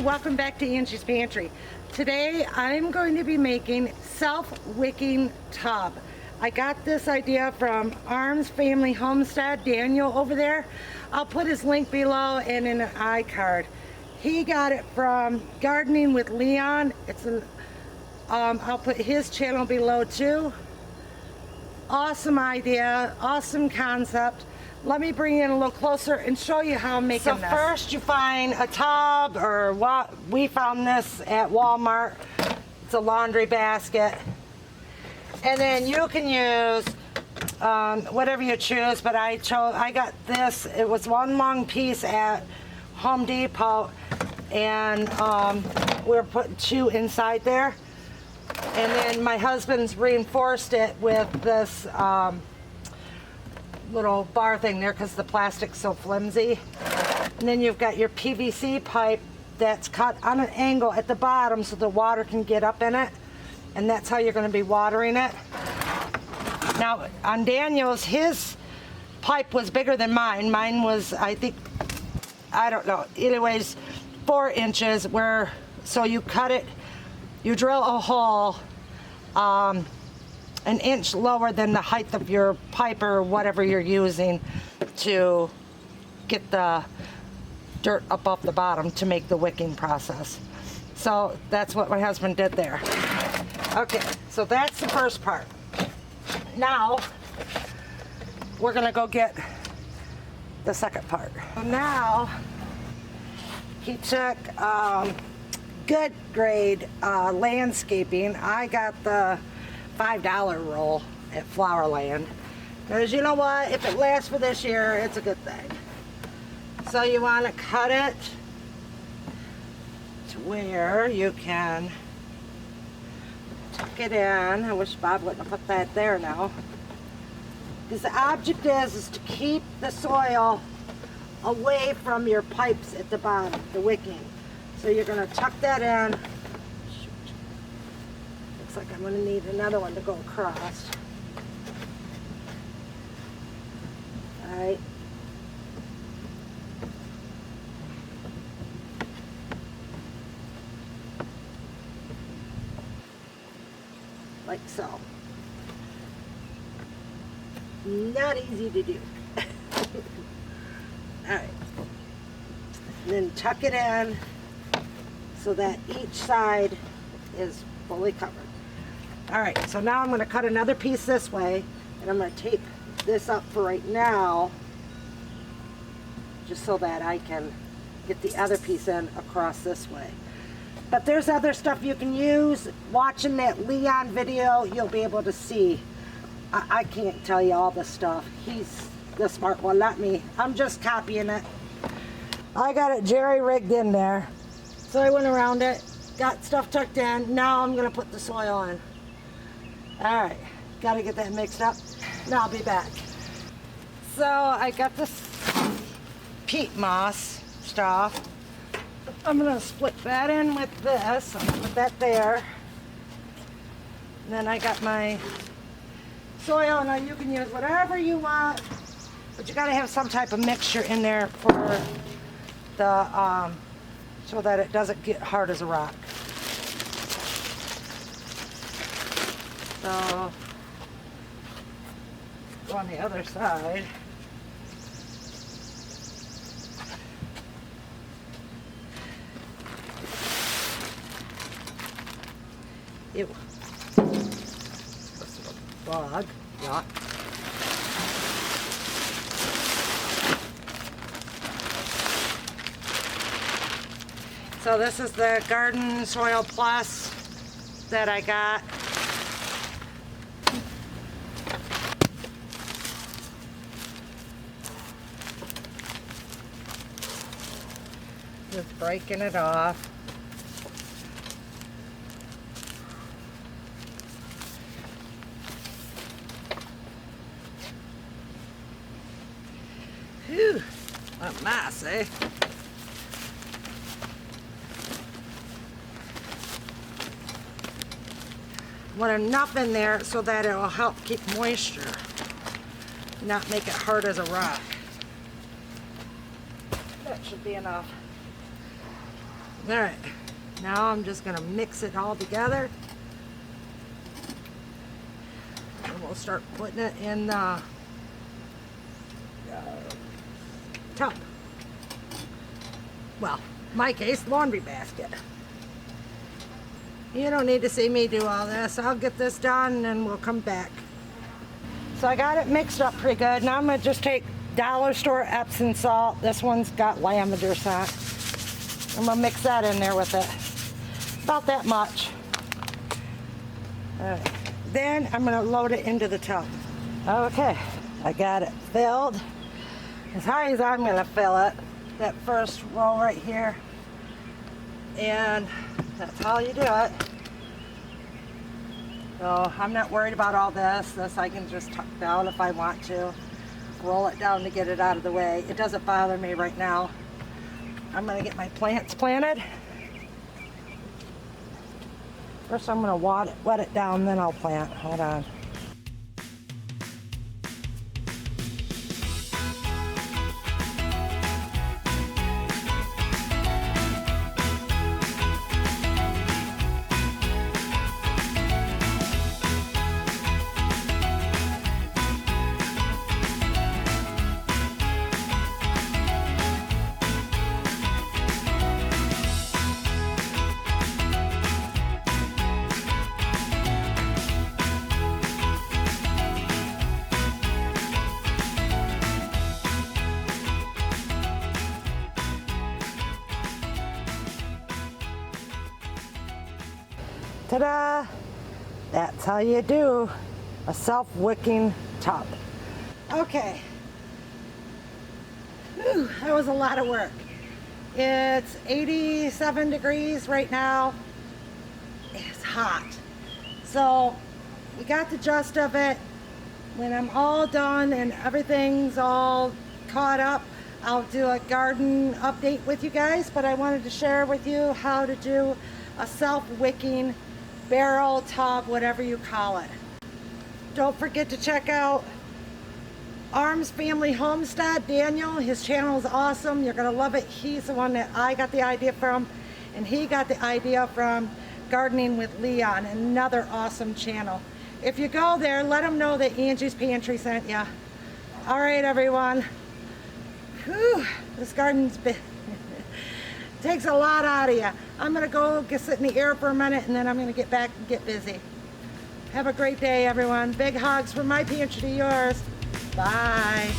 Hey, welcome back to Angie's Pantry. Today I'm going to be making self-wicking tub. I got this idea from Arms Family Homestead, Daniel over there. I'll put his link below and in an iCard. He got it from Gardening with Leon. It's an I'll put his channel below too. Awesome idea, awesome concept. Let me bring you in a little closer and show you how I'm making this. So first you find a tub, or what we found this at Walmart. It's a laundry basket. And then you can use whatever you choose, but I got this. It was one long piece at Home Depot, and we're putting two inside there. And then my husband's reinforced it with this little bar thing there because the plastic's so flimsy. And then you've got your PVC pipe that's cut on an angle at the bottom so the water can get up in it, and that's how you're going to be watering it. Now on Daniel's, his pipe was bigger than mine. Mine was, I think, I don't know, anyways, 4 inches, where so you cut it, you drill a hole an inch lower than the height of your pipe or whatever you're using to get the dirt up off the bottom to make the wicking process. So that's what my husband did there. Okay, so that's the first part. Now we're gonna go get the second part. So now he took good grade landscaping. I got the $5 roll at Flowerland, because you know what, if it lasts for this year, it's a good thing. So you want to cut it to where you can tuck it in. I wish Bob wouldn't have put that there now, because the object is to keep the soil away from your pipes at the bottom, the wicking. So you're going to tuck that in. Looks like I'm going to need another one to go across. Alright. Like so. Not easy to do. Alright. And then tuck it in so that each side is fully covered. Alright, so now I'm going to cut another piece this way, and I'm going to tape this up for right now, just so that I can get the other piece in across this way. But there's other stuff you can use. Watching that Leon video, you'll be able to see. I can't tell you all the stuff. He's the smart one, not me. I'm just copying it. I got it jerry-rigged in there. So I went around it, got stuff tucked in. Now I'm going to put the soil in. Alright, got to get that mixed up. Now I'll be back. So I got this peat moss stuff. I'm going to split that in with this. I'm going to put that there. And then I got my soil. Now you can use whatever you want, but you got to have some type of mixture in there for the so that it doesn't get hard as a rock. So go on the other side. Ew. This little bug. Yeah. So this is the Garden Soil Plus that I got. Just breaking it off. Whew, what mass, eh? Want enough in there so that it will help keep moisture, not make it hard as a rock. That should be enough. All right, now I'm just gonna mix it all together. And we'll start putting it in the tub. Well, in my case, laundry basket. You don't need to see me do all this. I'll get this done and then we'll come back. So I got it mixed up pretty good. Now I'm gonna just take dollar store Epsom salt. This one's got lavender scent. I'm gonna mix that in there with it. About that much. All right. Then I'm gonna load it into the tub. Okay, I got it filled. As high as I'm gonna fill it. That first row right here. And that's how you do it. So I'm not worried about all this. This I can just tuck down if I want to. Roll it down to get it out of the way. It doesn't bother me right now. I'm gonna get my plants planted. First I'm gonna wet it down, then I'll plant. Hold on. Ta-da! That's how you do a self-wicking tub. Okay. Whew, that was a lot of work. It's 87 degrees right now. It's hot. So we got the gist of it. When I'm all done and everything's all caught up, I'll do a garden update with you guys, but I wanted to share with you how to do a self-wicking barrel, tub, whatever you call it. Don't forget to check out Arms Family Homestead, Daniel. His channel is awesome. You're gonna love it. He's the one that I got the idea from, and he got the idea from Gardening with Leon, another awesome channel. If you go there, let him know that Angie's Pantry sent you. All right, everyone. Whew, this garden's been takes a lot out of you. I'm gonna go sit in the air for a minute and then I'm gonna get back and get busy. Have a great day, everyone. Big hugs from my pantry to yours. Bye.